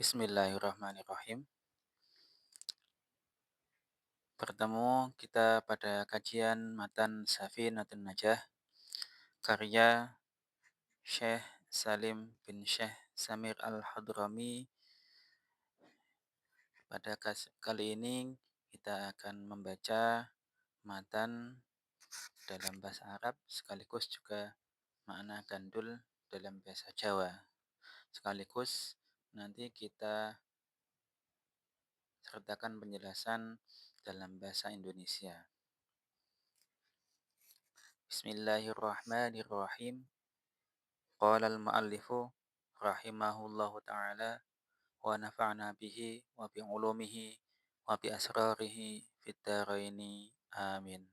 Bismillahirrahmanirrahim. Bertemu kita pada kajian Matan Safinatun Najah karya Syekh Salim bin Syekh Samir Al-Hadrami. Pada kali ini kita akan membaca matan dalam bahasa Arab sekaligus juga makna gandul dalam bahasa Jawa. Sekaligus nanti kita sertakan penjelasan dalam bahasa Indonesia. Bismillahirrahmanirrahim. Qala al-muallifu rahimahullahu ta'ala wa nafa'na bihi wa bi ulumihi wa bi asrarihi fid dharaini amin.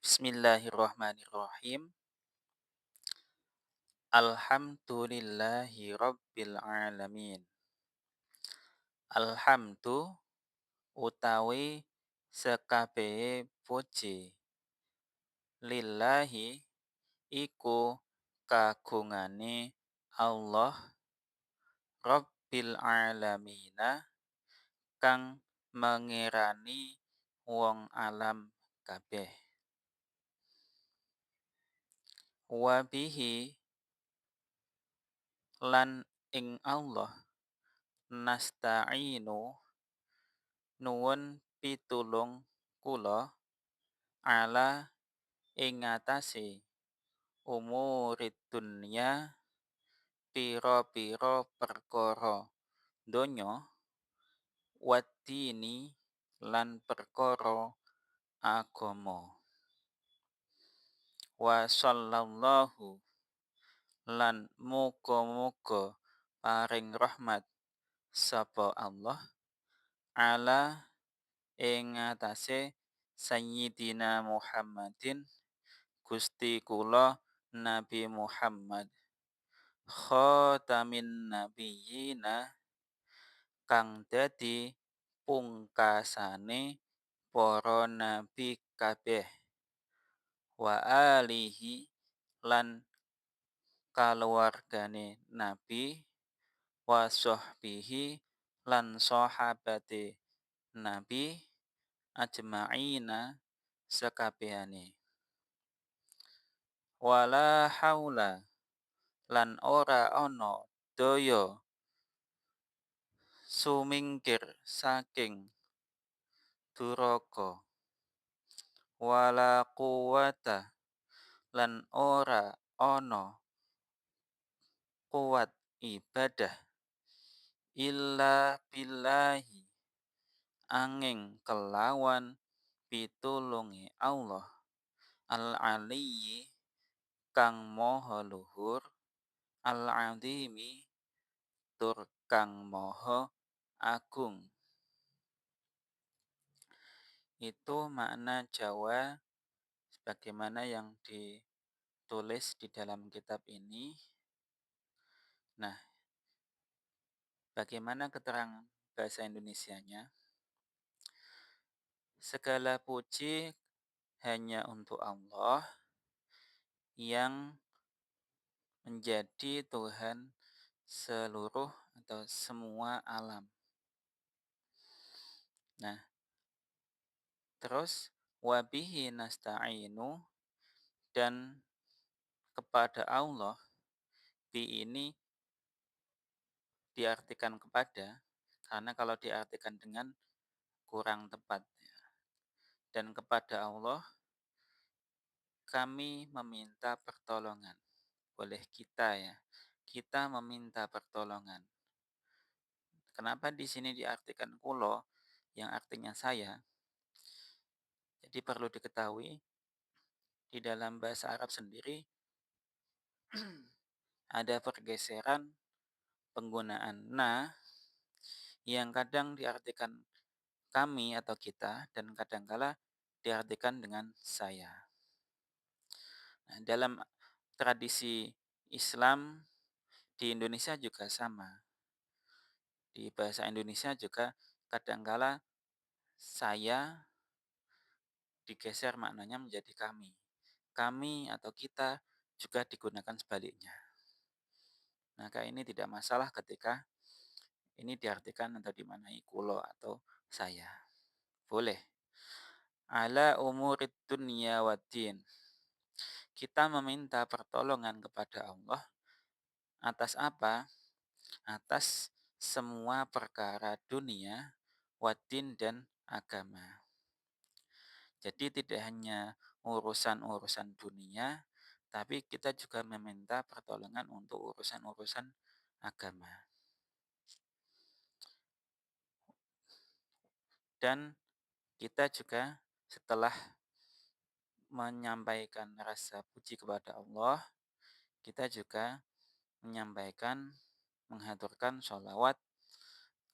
Bismillahirrahmanirrahim. Alhamdulillahi rabbil alamin. Alhamdu utawi sekabehe puji lillahi iku kagungane Allah Rabbil alamina kang mengirani wong alam kabeh. Wabihi lan ing Allah nasta'inu nuwun pitulung kula ala ing atase umurid dunya pira-pira perkara donya waddini lan perkara agama. Wa sallallahu lan muga-muga paring rahmat sapa Allah ala ing atase Sayyidina Muhammadin Gusti kula Nabi Muhammad khatamin nabiyina kang dadi pungkasane para nabi kabeh wa alihi lan kaluwargane nabi wa sahbihi lan sahabate nabi ajma'ina sekabehane. Wala haula lan ora ana daya sumingkir saking duraka wala quwata lan ora ana kuat ibadah illa billahi angin kelawan pitulungi Allah al-aliyyi kang maha luhur al-azimi tur kang maha agung. Itu makna Jawa sebagaimana yang ditulis di dalam kitab ini. Nah, bagaimana keterangan bahasa Indonesianya? Segala puji hanya untuk Allah yang menjadi Tuhan seluruh atau semua alam. Nah, terus wabihi nasta'inu dan kepada Allah, bi ini diartikan kepada, karena kalau diartikan dengan kurang tepat. Dan kepada Allah kami meminta pertolongan. Boleh kita ya, kita meminta pertolongan. Kenapa di sini diartikan kulo yang artinya saya? Jadi perlu diketahui di dalam bahasa Arab sendiri ada pergeseran penggunaan na yang kadang diartikan kami atau kita dan kadangkala diartikan dengan saya. Nah, dalam tradisi Islam di Indonesia juga sama. Di bahasa Indonesia juga kadangkala saya digeser maknanya menjadi kami. Kami atau kita juga digunakan sebaliknya. Maka ini tidak masalah ketika ini diartikan atau dimaknai kulo atau saya. Boleh. Ala umurid dunya waddin. Kita meminta pertolongan kepada Allah atas apa? Atas semua perkara dunia, waddin dan agama. Jadi tidak hanya urusan-urusan dunia, tapi kita juga meminta pertolongan untuk urusan-urusan agama. Dan kita juga setelah menyampaikan rasa puji kepada Allah, kita juga menyampaikan, menghaturkan sholawat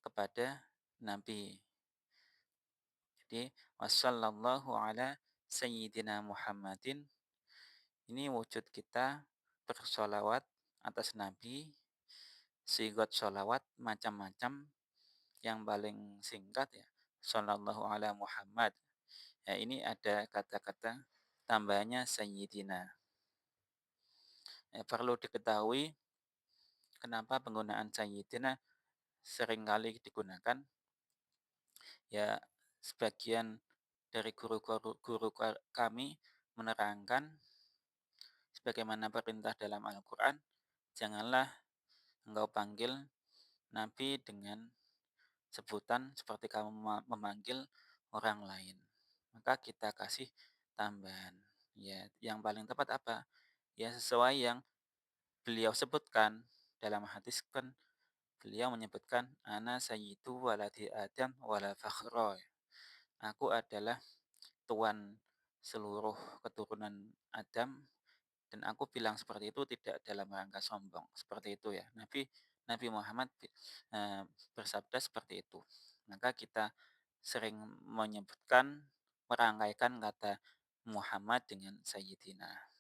kepada Nabi. Jadi, wassallallahu ala sayyidina Muhammadin. Ini wujud kita bersolawat atas Nabi, sigot sholawat macam-macam, yang paling singkat ya, sallallahu ala Muhammad. Ya, ini ada kata-kata tambahnya sayyidina. Ya, perlu diketahui kenapa penggunaan sayyidina seringkali digunakan. Ya, sebagian dari guru-guru kami menerangkan sebagaimana perintah dalam Al-Quran, janganlah engkau panggil Nabi dengan sebutan seperti kamu memanggil orang lain. Maka kita kasih tambahan. Ya, yang paling tepat apa? Ya, sesuai yang beliau sebutkan dalam hadis kan, beliau menyebutkan ana sayyidu waladi adam wala fakhra. Aku adalah tuan seluruh keturunan Adam, dan aku bilang seperti itu tidak dalam rangka sombong. Seperti itu ya. Nabi Nabi Muhammad eh, bersabda seperti itu. Maka kita sering menyebutkan, merangkaikan kata Muhammad dengan Sayyidina.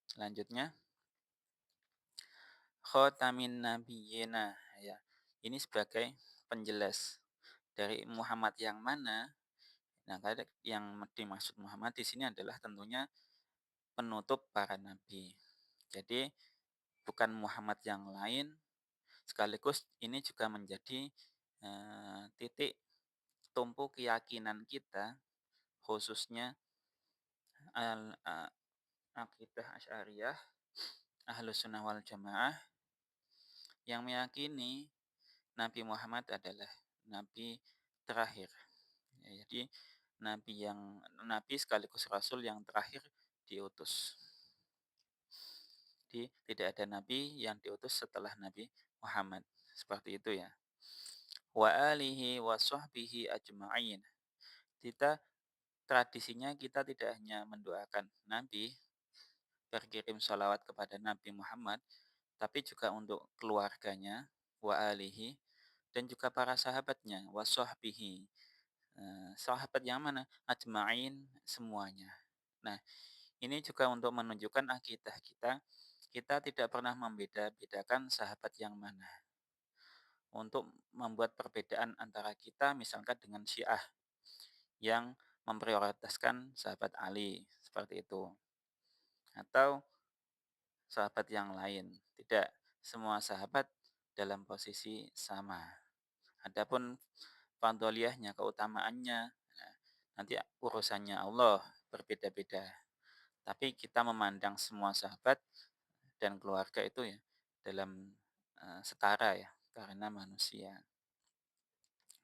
Selanjutnya, Khotamin Nabiyina. Ya, ini sebagai penjelas dari Muhammad yang mana. Nah, yang dimaksud Muhammad di sini adalah tentunya penutup para nabi. Jadi bukan Muhammad yang lain. Sekaligus ini juga menjadi titik tumpu keyakinan kita, khususnya akidah Asy'ariyah, Ahlus Sunnah wal Jamaah, yang meyakini Nabi Muhammad adalah nabi terakhir. Ya, jadi nabi sekaligus rasul yang terakhir diutus. Jadi tidak ada nabi yang diutus setelah Nabi Muhammad. Seperti itu ya. Wa alihi wa sahbihi ajma'in. Kita tradisinya kita tidak hanya mendoakan Nabi, berkirim salawat kepada Nabi Muhammad, tapi juga untuk keluarganya, wa alihi, dan juga para sahabatnya, wa sahbihi. Sahabat yang mana? Ajma'in, semuanya. Nah, ini juga untuk menunjukkan akidah kita. Kita tidak pernah membeda-bedakan sahabat yang mana. Untuk membuat perbedaan antara kita misalkan dengan Syiah yang memprioritaskan sahabat Ali seperti itu, atau sahabat yang lain. Tidak, semua sahabat dalam posisi sama. Adapun fadliyahnya, keutamaannya, nah, nanti urusannya Allah berbeda-beda. Tapi kita memandang semua sahabat dan keluarga itu ya dalam setara ya, karena manusia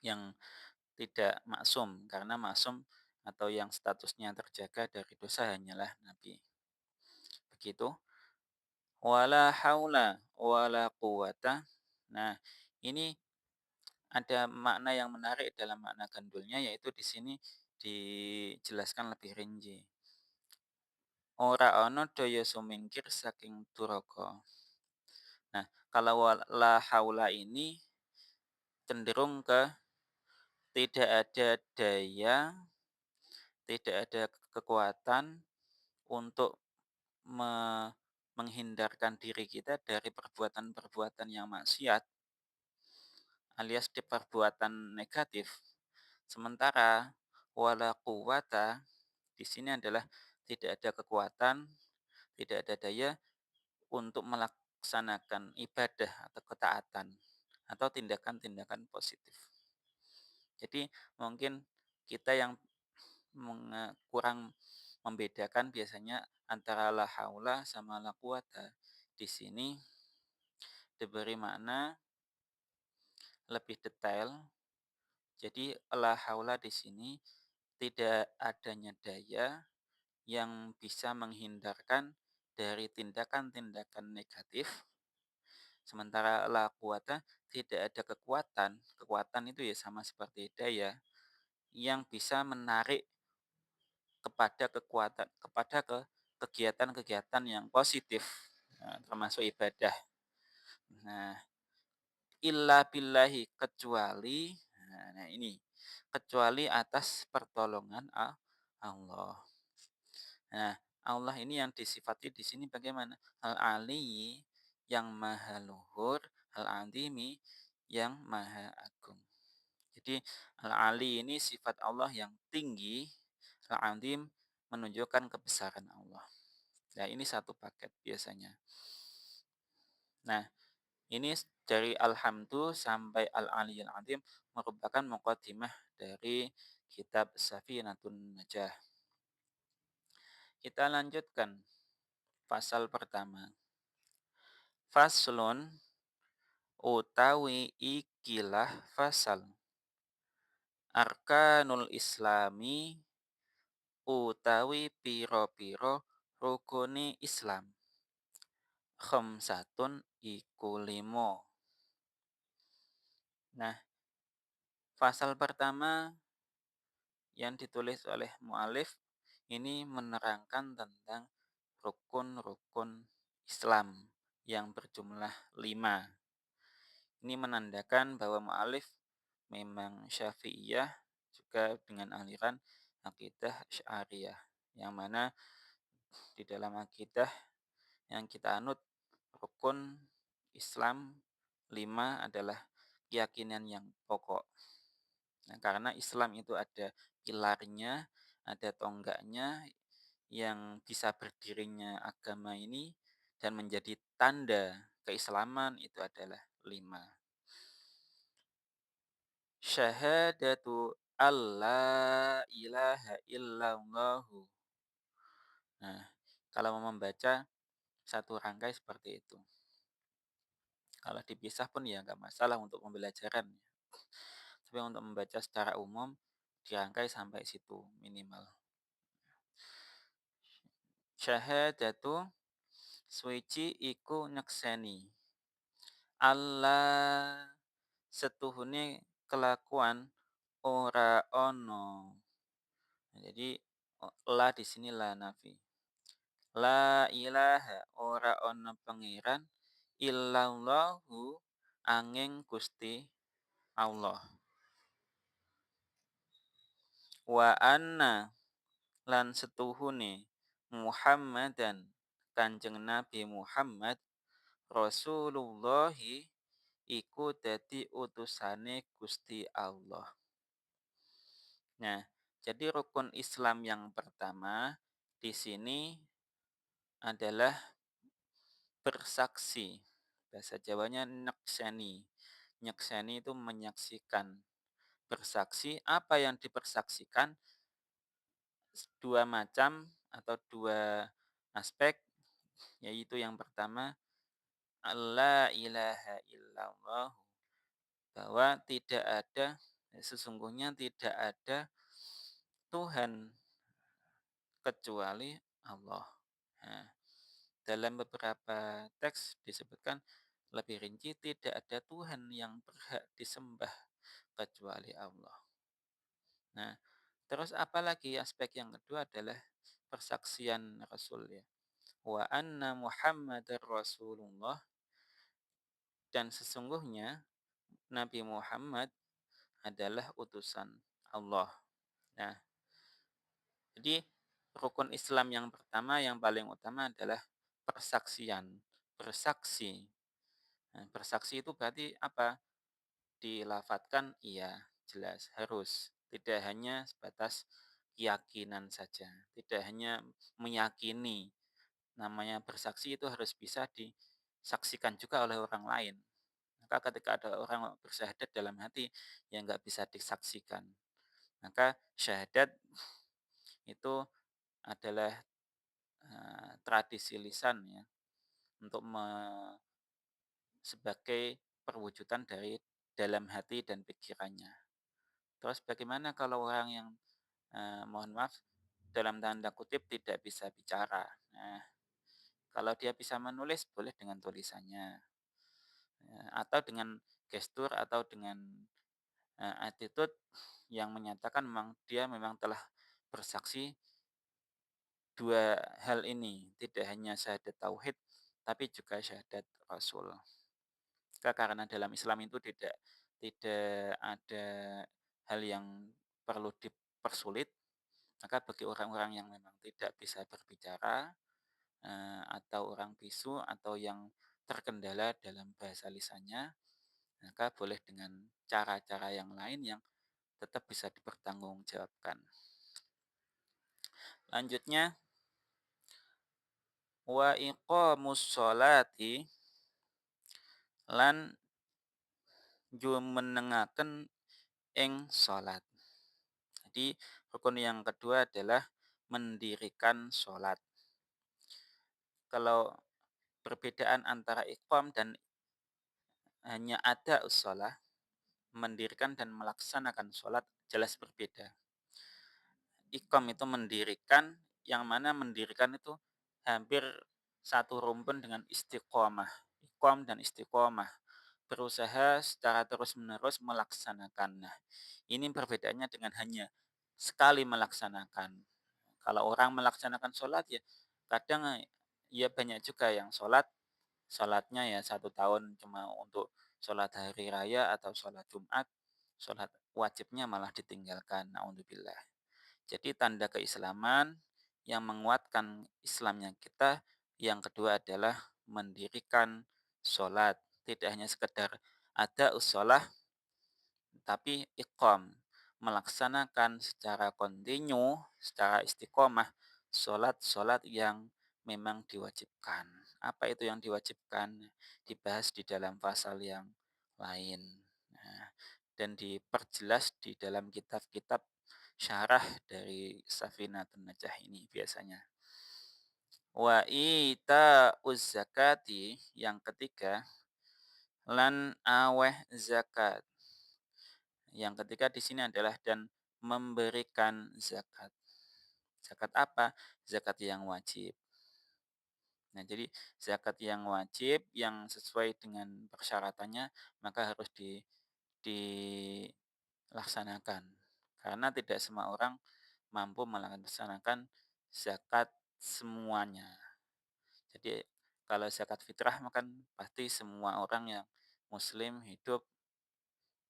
yang tidak maksum, karena maksum atau yang statusnya terjaga dari dosa hanyalah Nabi. Begitu. Wala haula wala quwata. Nah, ini ada makna yang menarik dalam makna gandulnya, yaitu di sini dijelaskan lebih rinci. Ora ono daya sumingkir saking duraka. Nah, kalau la haula ini cenderung ke tidak ada daya, tidak ada kekuatan untuk menghindarkan diri kita dari perbuatan-perbuatan yang maksiat alias di perbuatan negatif. Sementara wala quwata di sini adalah tidak ada kekuatan, tidak ada daya untuk melaksanakan ibadah atau ketaatan atau tindakan-tindakan positif. Jadi mungkin kita yang kurang membedakan biasanya antara la haula sama la quwata. Di sini diberi makna lebih detail. Jadi la haula di sini tidak adanya daya yang bisa menghindarkan dari tindakan-tindakan negatif. Sementara la quwata tidak ada kekuatan. Kekuatan itu ya sama seperti daya yang bisa menarik kepada kegiatan-kegiatan yang positif, termasuk ibadah. Nah, illa billahi kecuali, nah ini, kecuali atas pertolongan Allah. Nah, Allah ini yang disifati di sini bagaimana? Al-Aliyyi yang maha luhur, Al-Azimi yang maha agung. Jadi Al-Ali ini sifat Allah yang tinggi, Al-Azim menunjukkan kebesaran Allah. Nah, ini satu paket biasanya. Nah, ini dari Alhamdu sampai Al-Aliyil Azim merupakan muqaddimah dari kitab Safinatun Najah. Kita lanjutkan pasal pertama. Faslun utawi ikilah fasal. Arkanul Islami utawi piro-piro rukune Islam. Khamsatun iku limo. Nah, pasal pertama yang ditulis oleh mu'alif ini menerangkan tentang rukun-rukun Islam yang berjumlah 5. Ini menandakan bahwa mu'alif memang Syafi'iyah juga dengan aliran akidah Asy'ariyah, yang mana di dalam akidah yang kita anut rukun Islam 5 adalah keyakinan yang pokok. Nah, karena Islam itu ada pilarnya, ada tonggaknya yang bisa berdirinya agama ini dan menjadi tanda keislaman itu adalah 5. Syahadatu alla ilaha illallahu. Nah, kalau mau membaca satu rangkai seperti itu. Kalau dipisah pun ya nggak masalah untuk pembelajaran. Tapi untuk membaca secara umum dirangkai sampai situ minimal. Syahadatu suci iku nyekseni Allah setuhune kelakuan ora ono. Jadi la di sini la nafi. La ilaha ora ono pangeran illallahu angin Gusti Allah. Wa anna lan setuhune Muhammadan Kanjeng Nabi Muhammad Rasulullahi iku dadi utusane Gusti Allah. Nah, jadi rukun Islam yang pertama di sini adalah bersaksi. Bahasa Jawanya nyekseni. Nyekseni itu menyaksikan. Bersaksi, apa yang dipersaksikan? Dua macam atau dua aspek, yaitu yang pertama la ilaha illallah, bahwa tidak ada, sesungguhnya tidak ada Tuhan kecuali Allah. Nah, dalam beberapa teks disebutkan lebih rinci tidak ada Tuhan yang berhak disembah kecuali Allah. Nah, terus apalagi aspek yang kedua adalah persaksian Rasul ya. Wa anna Muhammadar Rasulullah, dan sesungguhnya Nabi Muhammad adalah utusan Allah. Nah, jadi rukun Islam yang pertama yang paling utama adalah persaksian, bersaksi. Nah, bersaksi itu berarti apa? Dilafatkan iya, jelas, harus. Tidak hanya sebatas keyakinan saja, tidak hanya meyakini. Namanya bersaksi itu harus bisa disaksikan juga oleh orang lain. Maka ketika ada orang bersyahadat dalam hati yang nggak bisa disaksikan, maka syahadat itu adalah tradisi lisan ya untuk sebagai perwujudan dari dalam hati dan pikirannya. Terus bagaimana kalau orang yang mohon maaf dalam tanda kutip tidak bisa bicara? Nah, kalau dia bisa menulis boleh dengan tulisannya, atau dengan gestur atau dengan attitude yang menyatakan memang dia memang telah bersaksi dua hal ini, tidak hanya syahadat tauhid tapi juga syahadat rasul. Karena dalam Islam itu tidak ada hal yang perlu dipersulit, maka bagi orang-orang yang memang tidak bisa berbicara, atau orang bisu atau yang terkendala dalam bahasa lisannya, maka boleh dengan cara-cara yang lain yang tetap bisa dipertanggungjawabkan. Lanjutnya, wa iqamus sholati lan jumenengaken ing salat. Jadi rukun yang kedua adalah mendirikan sholat. Kalau perbedaan antara iqam dan hanya ada sholat, mendirikan dan melaksanakan sholat jelas berbeda. Iqam itu mendirikan, yang mana mendirikan itu hampir satu rumpun dengan istiqomah. Iqam dan istiqomah. Berusaha secara terus-menerus melaksanakan. Nah, ini perbedaannya dengan hanya sekali melaksanakan. Kalau orang melaksanakan sholat ya kadang ya banyak juga yang sholatnya ya 1 tahun cuma untuk sholat hari raya atau sholat Jumat, sholat wajibnya malah ditinggalkan. Naudzubillah. Jadi tanda keislaman yang menguatkan Islamnya kita yang kedua adalah mendirikan sholat. Tidak hanya sekedar ada usolah tapi iqam, melaksanakan secara kontinu, secara istiqomah, sholat-sholat yang memang diwajibkan. Apa itu yang diwajibkan? Dibahas di dalam pasal yang lain. Nah, dan diperjelas di dalam kitab-kitab syarah dari Safinatun Najah ini biasanya. Wa ita zakati yang ketiga lan aweh zakat. Yang ketiga di sini adalah dan memberikan zakat. Zakat apa? Zakat yang wajib. Nah, jadi zakat yang wajib yang sesuai dengan persyaratannya maka harus dilaksanakan. Karena tidak semua orang mampu melaksanakan zakat semuanya. Jadi kalau zakat fitrah maka pasti semua orang yang muslim hidup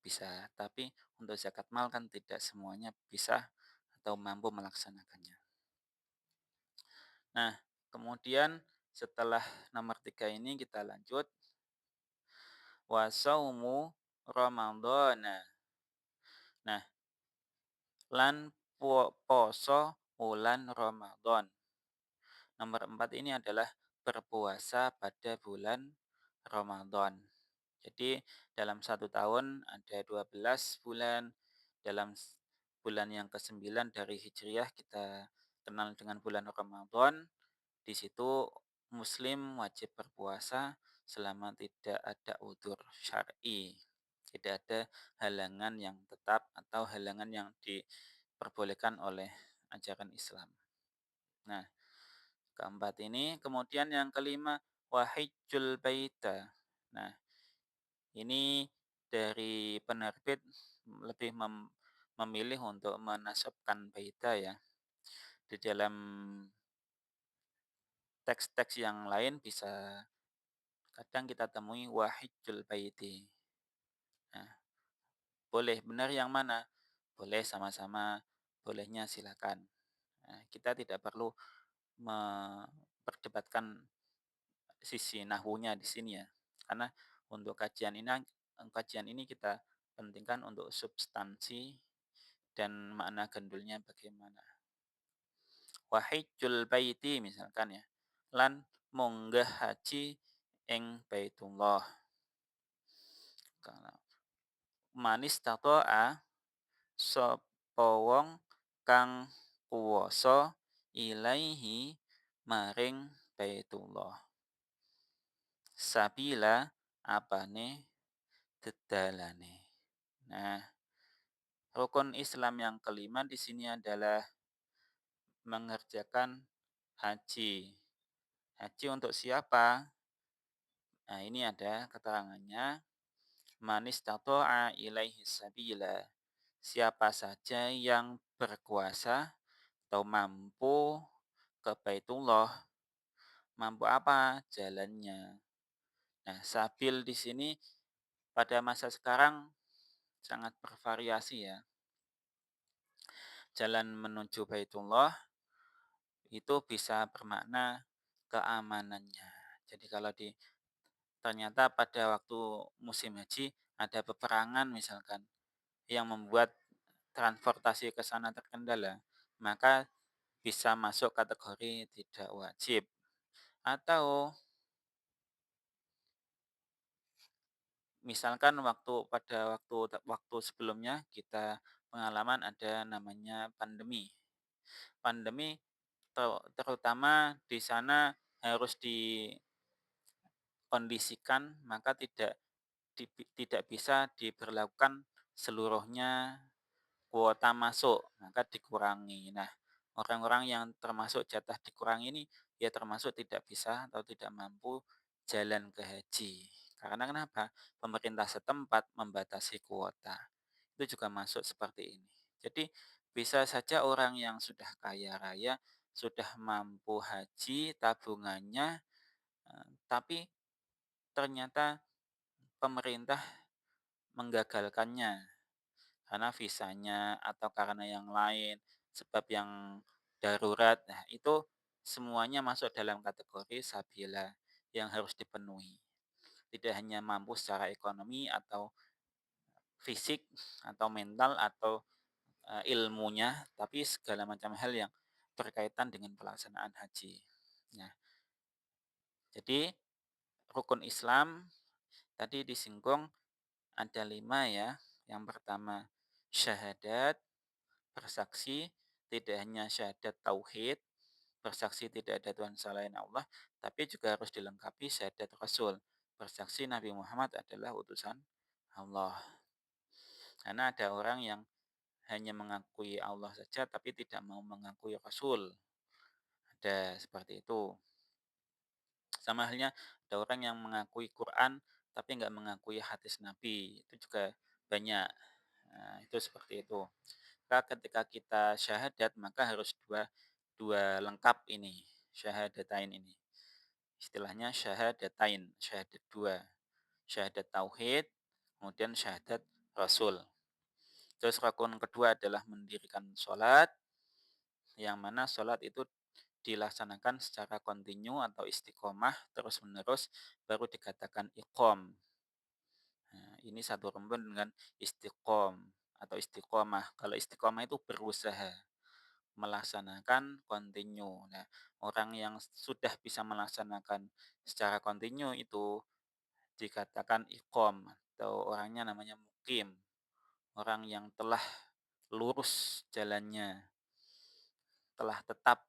bisa, tapi untuk zakat mal kan tidak semuanya bisa atau mampu melaksanakannya. Nah, kemudian setelah nomor 3 ini kita lanjut wasaumu ramadhana. Nah, lan poso bulan Ramadan. Nomor 4 ini adalah berpuasa pada bulan Ramadan. Jadi dalam 1 tahun ada 12 bulan. Dalam bulan yang ke-9 dari Hijriah kita kenal dengan bulan Ramadan. Di situ Muslim wajib berpuasa selama tidak ada udzur syar'i. Tidak ada halangan yang tetap atau halangan yang diperbolehkan oleh ajaran Islam. Nah, keempat ini. Kemudian yang kelima, wahijjul baita. Nah, ini dari penerbit lebih memilih untuk menasabkan baita ya. Di dalam teks-teks yang lain bisa kadang kita temui wahijjul baiti. Nah, boleh benar yang mana? Boleh sama-sama, bolehnya silakan. Nah, kita tidak perlu memperdebatkan sisi nahwunya di sini ya. Karena untuk kajian ini kita pentingkan untuk substansi dan makna gandulnya bagaimana. wa hajjul baiti misalkan ya, lan munggah haji ing Baitullah. Kalau man istata'a sapa wong kang kuwasa ilaihi maring Baitullah. Sabila apane dedalane. Nah, rukun Islam yang kelima di sini adalah mengerjakan haji. Haji untuk siapa? Nah, ini ada keterangannya. Man istata'a ilaihi sabila. Siapa saja yang berkuasa atau mampu ke Baitullah. Mampu apa? Jalannya. Nah, sabil di sini pada masa sekarang sangat bervariasi ya. Jalan menuju Baitullah itu bisa bermakna keamanannya. Jadi kalau ternyata pada waktu musim haji ada peperangan misalkan yang membuat transportasi ke sana terkendala, maka bisa masuk kategori tidak wajib. Atau misalkan pada waktu sebelumnya kita pengalaman ada namanya pandemi. Pandemi terutama di sana harus dikondisikan, maka tidak bisa diberlakukan seluruhnya kuota masuk, maka dikurangi. Nah, orang-orang yang termasuk jatah dikurangi ini, ya termasuk tidak bisa atau tidak mampu jalan ke haji. Karena kenapa? Pemerintah setempat membatasi kuota. Itu juga masuk seperti ini. Jadi, bisa saja orang yang sudah kaya raya, sudah mampu haji, tabungannya, tapi ternyata pemerintah menggagalkannya karena visanya atau karena yang lain, sebab yang darurat. Nah, itu semuanya masuk dalam kategori sabila yang harus dipenuhi. Tidak hanya mampu secara ekonomi atau fisik atau mental atau ilmunya, tapi segala macam hal yang berkaitan dengan pelaksanaan haji. Nah, jadi rukun Islam tadi disinggung ada 5 ya. Yang pertama syahadat, bersaksi tidak hanya syahadat tauhid, bersaksi tidak ada Tuhan selain Allah, tapi juga harus dilengkapi syahadat Rasul, bersaksi Nabi Muhammad adalah utusan Allah. Karena ada orang yang hanya mengakui Allah saja tapi tidak mau mengakui Rasul. Ada seperti itu. Sama halnya ada orang yang mengakui Quran tapi nggak mengakui hadis Nabi. Itu juga banyak. Nah, itu seperti itu. Maka ketika kita syahadat maka harus dua dua lengkap ini, syahadatain ini. Istilahnya syahadatain, syahadat dua. Syahadat tauhid, kemudian syahadat rasul. Terus rukun kedua adalah mendirikan sholat, yang mana sholat itu dilaksanakan secara kontinu atau istiqomah terus menerus baru dikatakan iqom. Nah, ini satu rumpun dengan istiqom atau istiqomah. Kalau istiqomah itu berusaha melaksanakan kontinu. Nah, orang yang sudah bisa melaksanakan secara kontinu itu dikatakan iqom atau orangnya namanya mukim. Orang yang telah lurus jalannya, telah tetap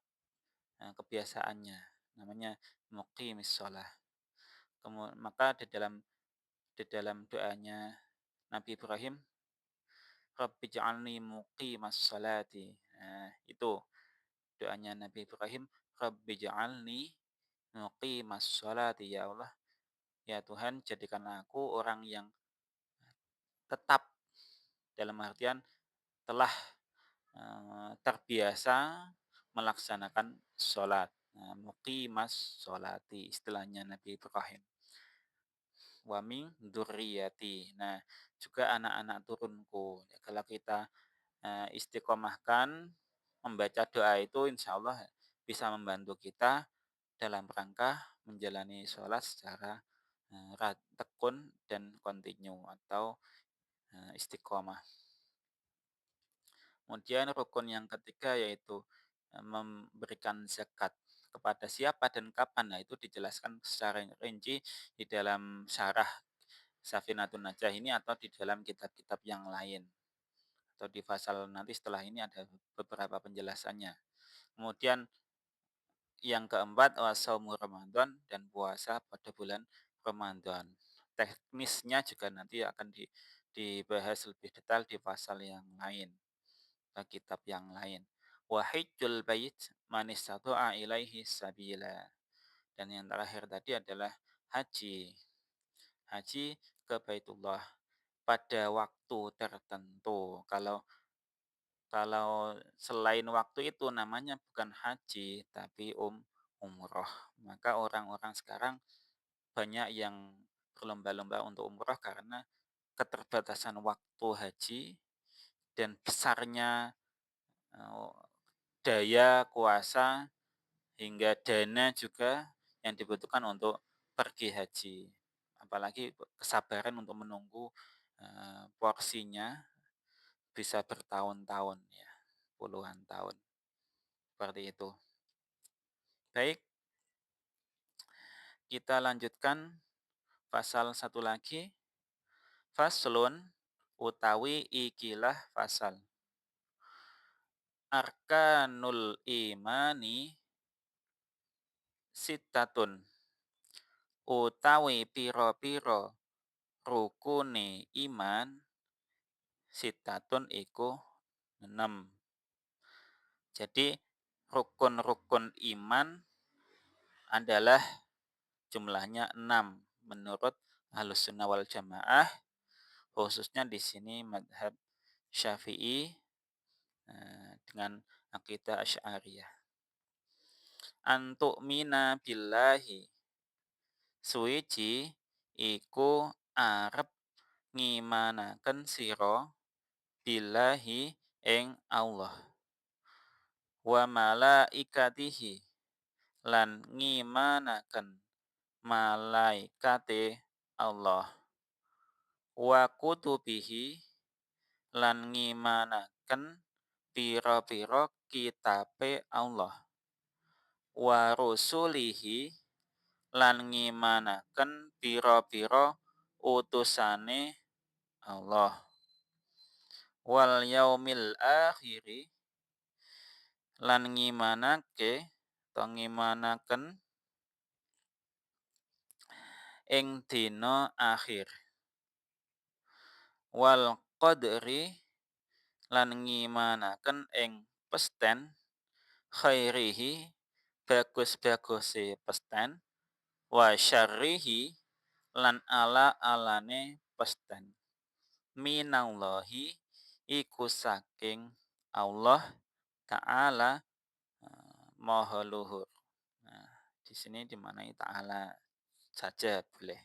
kebiasaannya. Namanya muqimis shalah. Maka di dalam doanya Nabi Ibrahim, Rabbi ja'alni muqimas salati. Nah, itu doanya Nabi Ibrahim, Rabbi ja'alni muqimas salati. Ya Allah, ya Tuhan, jadikanlah aku orang yang tetap, dalam artian telah terbiasa melaksanakan sholat. Nah, muqimas sholati istilahnya Nabi Ibrahim. Wa min dzurriyyati. Nah, juga anak-anak turunku. Ya, kalau kita istiqomahkan membaca doa itu insya Allah bisa membantu kita dalam rangka menjalani sholat secara tekun dan kontinu atau istiqomah. Kemudian rukun yang ketiga yaitu memberikan zakat kepada siapa dan kapan. Nah, itu dijelaskan secara rinci di dalam syarah Safinatun Najah ini atau di dalam kitab-kitab yang lain. Atau di pasal nanti setelah ini ada beberapa penjelasannya. Kemudian yang keempat, saumu Ramadan dan puasa pada bulan Ramadan. Teknisnya juga nanti akan dibahas lebih detail di pasal yang lain, kitab yang lain. Wahijjul bait man istata'a ilaihi sabila. Dan yang terakhir tadi adalah haji. Haji ke Baitullah pada waktu tertentu. Kalau kalau selain waktu itu namanya bukan haji tapi umroh. Maka orang-orang sekarang banyak yang berlomba-lomba untuk umroh karena keterbatasan waktu haji dan besarnya eh, daya, kuasa, hingga dana juga yang dibutuhkan untuk pergi haji. Apalagi kesabaran untuk menunggu porsinya bisa bertahun-tahun ya, puluhan tahun. Seperti itu. Baik, kita lanjutkan pasal satu lagi. Faslun utawi ikilah fasal. Arkanul imani sitatun utawi piro-piro rukune iman sitatun iku 6. Jadi rukun-rukun iman adalah jumlahnya 6 menurut Ahlussunnah wal Jamaah, khususnya di sini madhab Syafi'i dengan akidah Asy'ariyah. Antuk mina billahi suwiji iku arep ngimanaken sira billahi ing Allah wa malaikatihi lan ngimanaken malaikate Allah wa kutubihi lan ngimanaken pira-pira kitabe Allah wa rusulihi lan ngimanaken pira-pira utusane Allah wal yaumil akhiri lan ngimanake atau ngimanaken ing dina akhir wal qadri lan ngimanaken ing pesten khairihi bagus-baguse pesten wa syarrihi lan ala-alane pesten minallahi iku saking Allah Ta'ala Maha Luhur. Nah, di sini dimaknai Ta'ala saja boleh.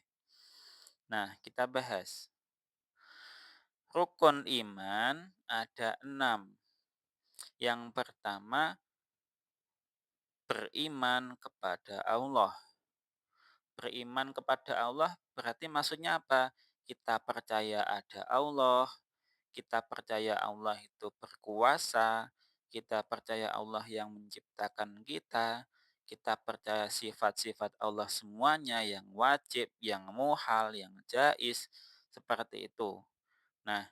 Nah, kita bahas. Rukun iman ada 6. Yang pertama, beriman kepada Allah. Beriman kepada Allah berarti maksudnya apa? Kita percaya ada Allah, kita percaya Allah itu berkuasa, kita percaya Allah yang menciptakan kita percaya sifat-sifat Allah semuanya yang wajib, yang muhal, yang jais, seperti itu. Nah,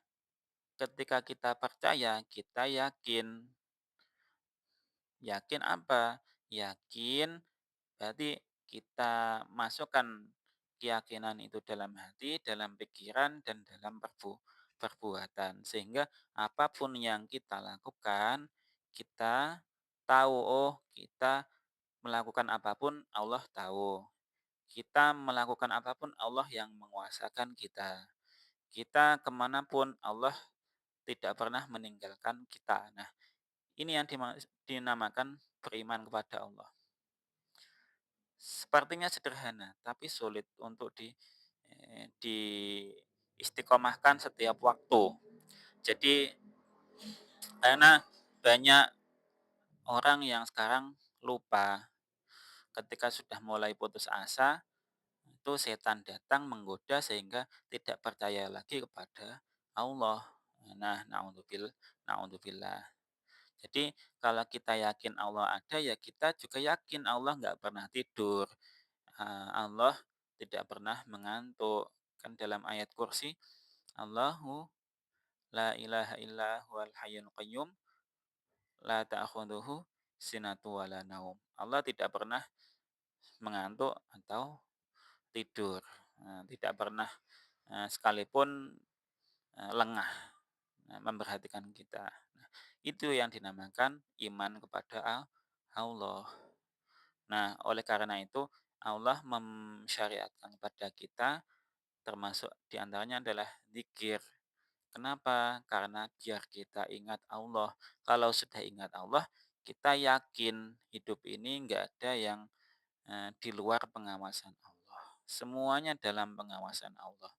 ketika kita percaya, kita yakin. Yakin apa? Yakin berarti kita masukkan keyakinan itu dalam hati, dalam pikiran, dan dalam perbuatan. Sehingga apapun yang kita lakukan, kita tahu, oh kita melakukan apapun Allah tahu. Kita melakukan apapun Allah yang menguasakan kita. Kita kemanapun Allah tidak pernah meninggalkan kita. Nah, ini yang dinamakan beriman kepada Allah. Sepertinya sederhana, tapi sulit untuk di istiqomahkan setiap waktu. Jadi karena banyak orang yang sekarang lupa ketika sudah mulai putus asa, itu setan datang menggoda sehingga tidak percaya lagi kepada Allah. Nah, naudzubillah. Jadi kalau kita yakin Allah ada, ya kita juga yakin Allah nggak pernah tidur, Allah tidak pernah mengantuk. Kan dalam ayat kursi, Allahu la ilaha illa huwal hayyul qayyum la ta'khudhuhu sinatu wa la naum. Allah tidak pernah mengantuk atau tidur, tidak pernah, sekalipun, lengah, memperhatikan kita. Nah, itu yang dinamakan iman kepada Allah. Nah, oleh karena itu Allah mensyariatkan kepada kita, termasuk diantaranya adalah zikir. Kenapa? Karena biar kita ingat Allah. Kalau sudah ingat Allah, kita yakin hidup ini nggak ada yang di luar pengawasan Allah. Semuanya dalam pengawasan Allah.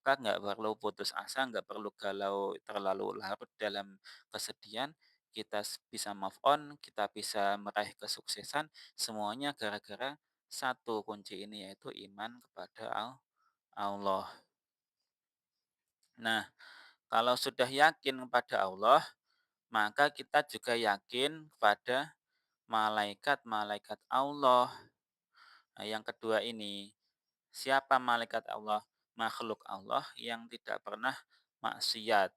Maka nggak perlu putus asa, nggak perlu galau terlalu larut dalam kesedihan. Kita bisa move on, kita bisa meraih kesuksesan. Semuanya gara-gara satu kunci ini, yaitu iman kepada Allah. Nah, kalau sudah yakin kepada Allah, maka kita juga yakin kepada malaikat-malaikat Allah. Nah, yang kedua ini, siapa malaikat Allah? Makhluk Allah yang tidak pernah maksiat,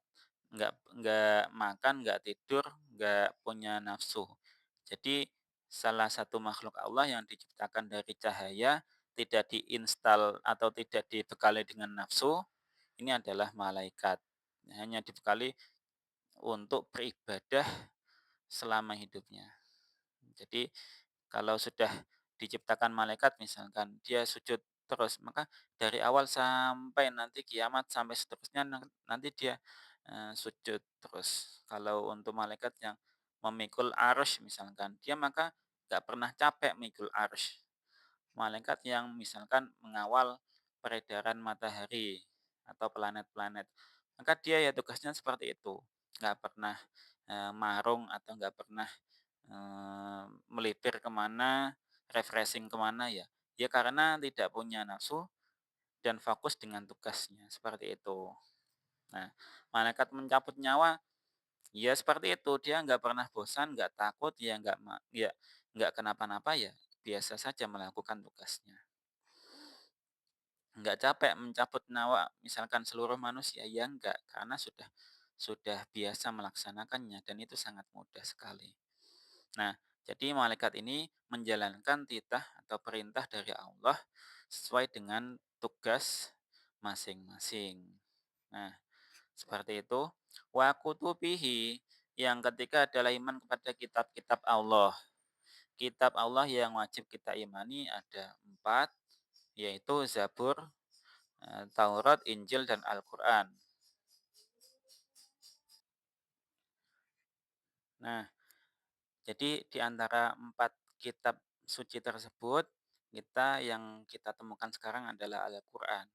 nggak makan, nggak tidur, nggak punya nafsu. Jadi salah satu makhluk Allah yang diciptakan dari cahaya, tidak diinstal atau tidak dibekali dengan nafsu, ini adalah malaikat. Hanya dibekali untuk beribadah selama hidupnya. Jadi kalau sudah diciptakan malaikat misalkan dia sujud terus, maka dari awal sampai nanti kiamat sampai seterusnya nanti dia, sujud terus. Kalau untuk malaikat yang memikul arus misalkan, dia maka nggak pernah capek mikul arus. Malaikat yang misalkan mengawal peredaran matahari atau planet-planet, maka dia ya tugasnya seperti itu, nggak pernah, marung atau nggak pernah melipir kemana, refreshing kemana ya. Ya karena tidak punya nafsu dan fokus dengan tugasnya, seperti itu. Nah, malaikat mencabut nyawa, ya seperti itu, dia nggak pernah bosan, nggak takut, ya nggak kenapa-napa ya, biasa saja melakukan tugasnya. Nggak capek mencabut nyawa misalkan seluruh manusia, ya enggak, karena sudah biasa melaksanakannya dan itu sangat mudah sekali. Nah, jadi malaikat ini menjalankan titah atau perintah dari Allah sesuai dengan tugas masing-masing. Nah, seperti itu. Wa kutubihi, yang ketiga adalah iman kepada kitab-kitab Allah. Kitab Allah yang wajib kita imani ada 4, yaitu Zabur, Taurat, Injil, dan Al-Quran. Nah, jadi di antara 4 kitab suci tersebut, yang kita temukan sekarang adalah Al-Quran.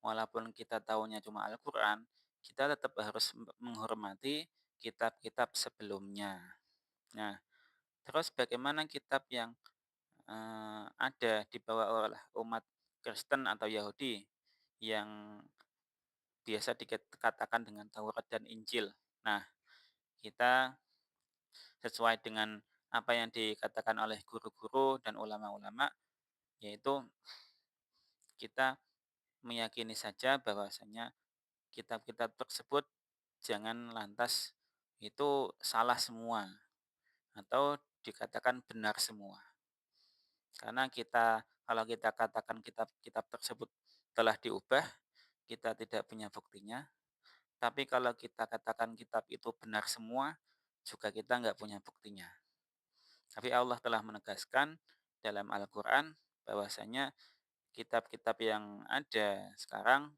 Walaupun kita tahunya cuma Al-Quran, kita tetap harus menghormati kitab-kitab sebelumnya. Nah, terus bagaimana kitab yang ada dibawa oleh umat Kristen atau Yahudi yang biasa dikatakan dengan Taurat dan Injil? Nah, kita sesuai dengan apa yang dikatakan oleh guru-guru dan ulama-ulama, yaitu kita meyakini saja bahwasanya kitab-kitab tersebut jangan lantas itu salah semua atau dikatakan benar semua. Karena kalau kita katakan kitab-kitab tersebut telah diubah, kita tidak punya buktinya. Tapi kalau kita katakan kitab itu benar semua, juga kita nggak punya buktinya. Tapi Allah telah menegaskan dalam Al-Quran bahwasanya kitab-kitab yang ada sekarang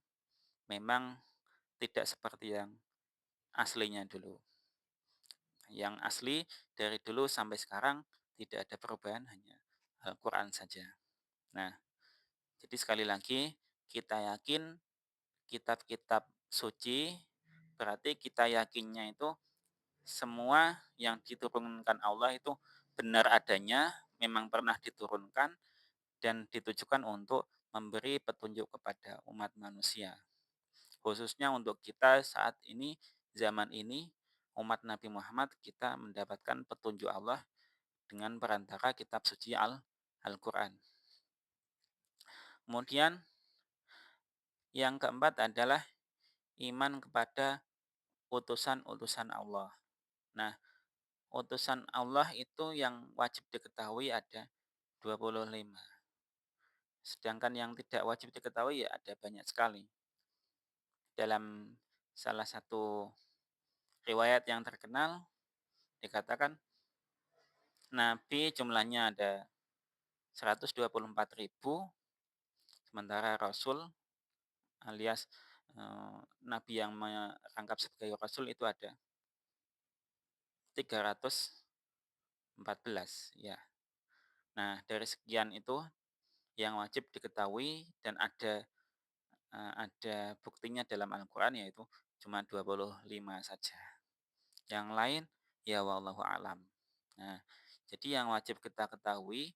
memang tidak seperti yang aslinya dulu. Yang asli dari dulu sampai sekarang tidak ada perubahan, hanya Al-Quran saja. Nah, jadi sekali lagi kita yakin kitab-kitab suci, berarti kita yakinnya itu semua yang diturunkan Allah itu benar adanya, memang pernah diturunkan dan ditujukan untuk memberi petunjuk kepada umat manusia. Khususnya untuk kita saat ini, zaman ini, umat Nabi Muhammad kita mendapatkan petunjuk Allah dengan perantara kitab suci Al-Quran. Kemudian yang keempat adalah iman kepada utusan-utusan Allah. Nah, utusan Allah itu yang wajib diketahui ada 25. Sedangkan yang tidak wajib diketahui ya ada banyak sekali. Dalam salah satu riwayat yang terkenal dikatakan Nabi jumlahnya ada 124.000, sementara Rasul alias Nabi yang merangkap sebagai Rasul itu ada 314 ya. Nah, dari sekian itu yang wajib diketahui dan ada buktinya dalam Al-Quran yaitu cuma 25 saja. Yang lain ya wallahu alam. Nah, jadi yang wajib kita ketahui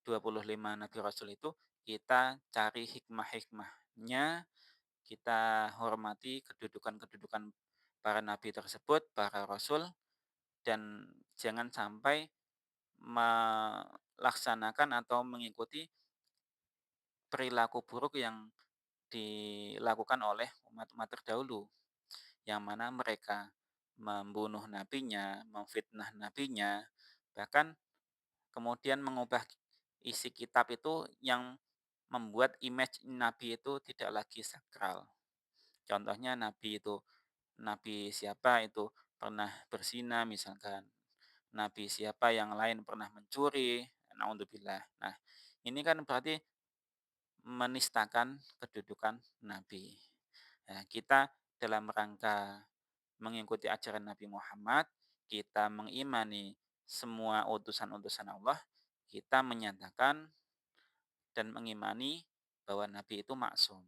25 Nabi Rasul itu kita cari hikmah-hikmahnya, kita hormati kedudukan-kedudukan para nabi tersebut, para rasul, dan jangan sampai melaksanakan atau mengikuti perilaku buruk yang dilakukan oleh umat-umat terdahulu, yang mana mereka membunuh nabinya, memfitnah nabinya, bahkan kemudian mengubah isi kitab itu yang membuat image nabi itu tidak lagi sakral. Contohnya nabi siapa itu pernah berzina misalkan, nabi siapa yang lain pernah mencuri, naudzubillah. Nah, ini kan berarti menistakan kedudukan nabi. Nah, kita dalam rangka mengikuti ajaran Nabi Muhammad, kita mengimani semua utusan-utusan Allah, kita menyatakan dan mengimani bahwa nabi itu maksum.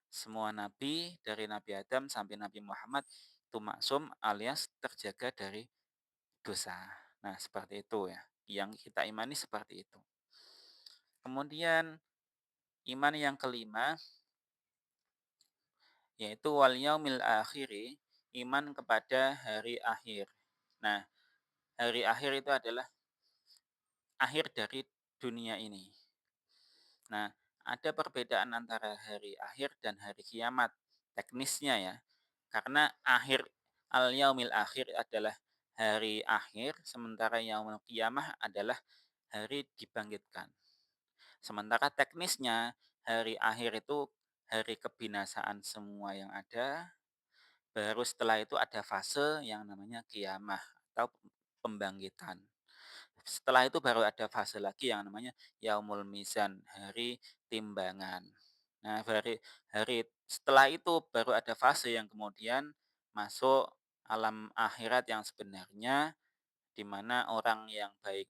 Semua nabi dari Nabi Adam sampai Nabi Muhammad itu maksum alias terjaga dari dosa. Nah, seperti itu ya. Yang kita imani seperti itu. Kemudian iman yang kelima yaitu wal yaumil akhiri, iman kepada hari akhir. Nah, hari akhir itu adalah akhir dari dunia ini. Nah, ada perbedaan antara hari akhir dan hari kiamat teknisnya ya. Karena akhir al-yaumil akhir adalah hari akhir, sementara yaumul kiamah adalah hari dibangkitkan. Sementara teknisnya hari akhir itu hari kebinasaan semua yang ada, baru setelah itu ada fase yang namanya kiamah atau pembangkitan. Setelah itu baru ada fase lagi yang namanya yaumul mizan, hari timbangan. Nah, hari setelah itu baru ada fase yang kemudian masuk alam akhirat yang sebenarnya, di mana orang yang baik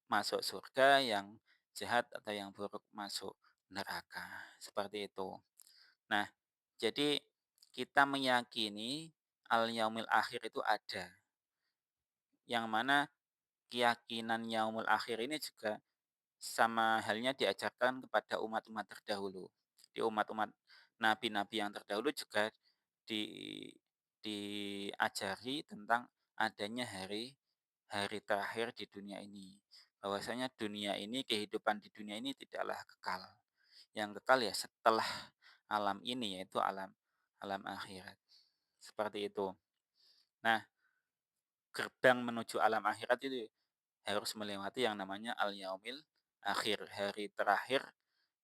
masuk surga, yang jahat atau yang buruk masuk neraka. Seperti itu. Nah, jadi kita meyakini al yaumil akhir itu ada. Yang mana keyakinan yaumul akhir ini juga sama halnya diajarkan kepada umat-umat terdahulu. Di umat-umat nabi-nabi yang terdahulu juga di diajari tentang adanya hari hari terakhir di dunia ini. Bahwasanya dunia ini, kehidupan di dunia ini tidaklah kekal. Yang kekal ya setelah alam ini yaitu alam alam akhirat. Seperti itu. Nah, gerbang menuju alam akhirat itu harus melewati yang namanya al-yaumil akhir, hari terakhir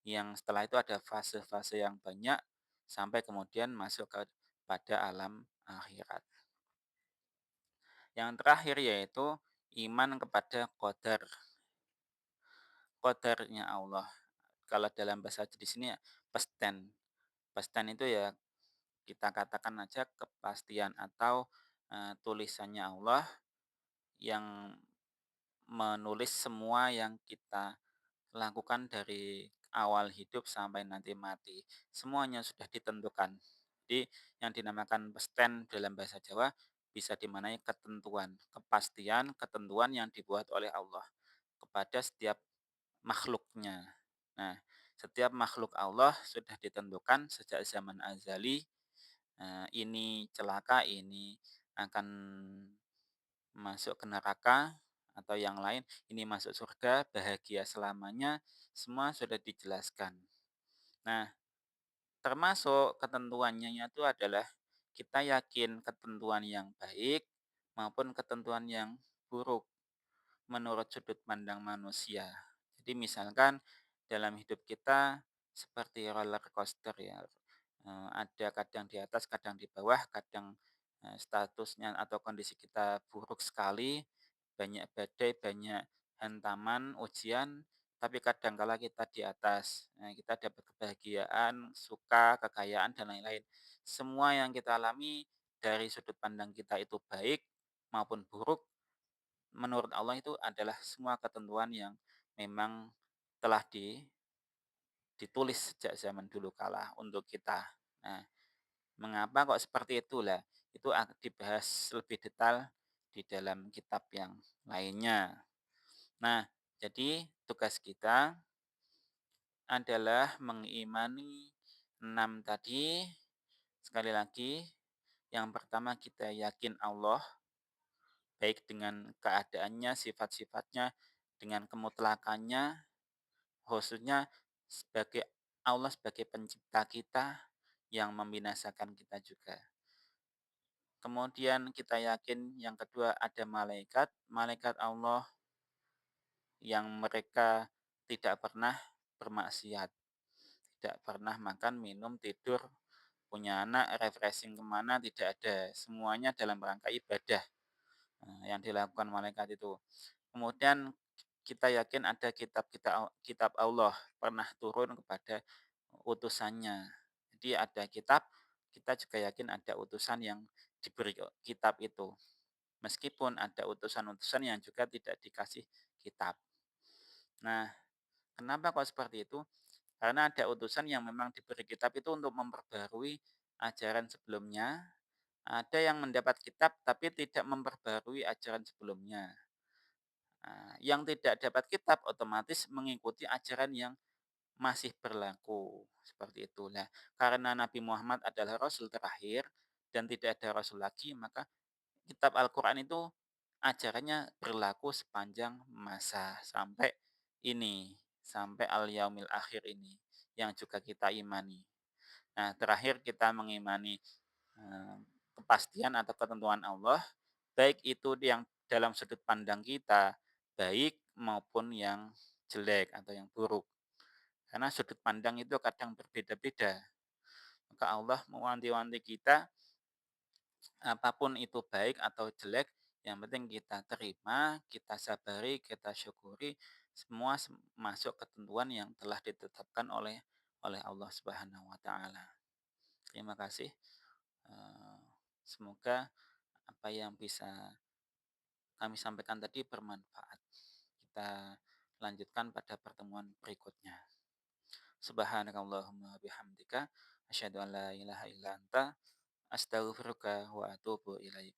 yang setelah itu ada fase-fase yang banyak sampai kemudian masuk pada alam akhirat. Yang terakhir yaitu iman kepada qadar, qadarnya Allah. Kalau dalam bahasa di sini ya pesten. Pesten itu ya kita katakan aja kepastian atau tulisannya Allah yang menulis semua yang kita lakukan dari awal hidup sampai nanti mati. Semuanya sudah ditentukan. Jadi yang dinamakan pesten dalam bahasa Jawa bisa dimaknai ketentuan, kepastian, ketentuan yang dibuat oleh Allah kepada setiap makhluknya. Nah, setiap makhluk Allah sudah ditentukan sejak zaman azali, ini celaka, ini akan masuk ke neraka atau yang lain, ini masuk surga, bahagia selamanya, semua sudah dijelaskan. Nah, termasuk ketentuannya itu adalah kita yakin ketentuan yang baik maupun ketentuan yang buruk menurut sudut pandang manusia. Jadi misalkan dalam hidup kita seperti roller coaster ya, ada kadang di atas, kadang di bawah, kadang statusnya atau kondisi kita buruk sekali, banyak badai, banyak hantaman, ujian, tapi kadangkala kita di atas, kita dapat kebahagiaan, suka, kekayaan, dan lain-lain. Semua yang kita alami dari sudut pandang kita itu baik maupun buruk, menurut Allah itu adalah semua ketentuan yang memang telah ditulis sejak zaman dulu kala untuk kita. Nah, mengapa kok seperti itulah? Itu dibahas lebih detail di dalam kitab yang lainnya. Nah, jadi tugas kita adalah mengimani 6 tadi. Sekali lagi, yang pertama kita yakin Allah, baik dengan keadaannya, sifat-sifatnya, dengan kemutlakannya, khususnya sebagai Allah sebagai pencipta kita yang membinasakan kita juga. Kemudian kita yakin yang kedua ada malaikat, malaikat Allah yang mereka tidak pernah bermaksiat, tidak pernah makan, minum, tidur, punya anak, refreshing kemana, tidak ada. Semuanya dalam rangka ibadah yang dilakukan malaikat itu. Kemudian kita yakin ada kitab Allah pernah turun kepada utusannya. Jadi ada kitab, kita juga yakin ada utusan yang diberi kitab itu. Meskipun ada utusan-utusan yang juga tidak dikasih kitab. Nah, kenapa kok seperti itu? Karena ada utusan yang memang diberi kitab itu untuk memperbarui ajaran sebelumnya. Ada yang mendapat kitab tapi tidak memperbarui ajaran sebelumnya. Nah, yang tidak dapat kitab otomatis mengikuti ajaran yang masih berlaku. Seperti itulah. Karena Nabi Muhammad adalah Rasul terakhir dan tidak ada Rasul lagi, maka kitab Al-Quran itu ajarannya berlaku sepanjang masa sampai ini, sampai al-yaumil akhir ini yang juga kita imani. Nah, terakhir kita mengimani eh, kepastian atau ketentuan Allah, baik itu yang dalam sudut pandang kita baik maupun yang jelek atau yang buruk. Karena sudut pandang itu kadang berbeda-beda. Maka Allah mewanti-wanti kita, apapun itu baik atau jelek, yang penting kita terima, kita sabari, kita syukuri, semua masuk ketentuan yang telah ditetapkan oleh oleh Allah Subhanahu wa taala. Terima kasih. Eh, Semoga apa yang bisa kami sampaikan tadi bermanfaat. Kita lanjutkan pada pertemuan berikutnya. Subhanakallahumma bihamdika asyhadu an la ilaha illa anta astaghfiruka wa atubu ilaik.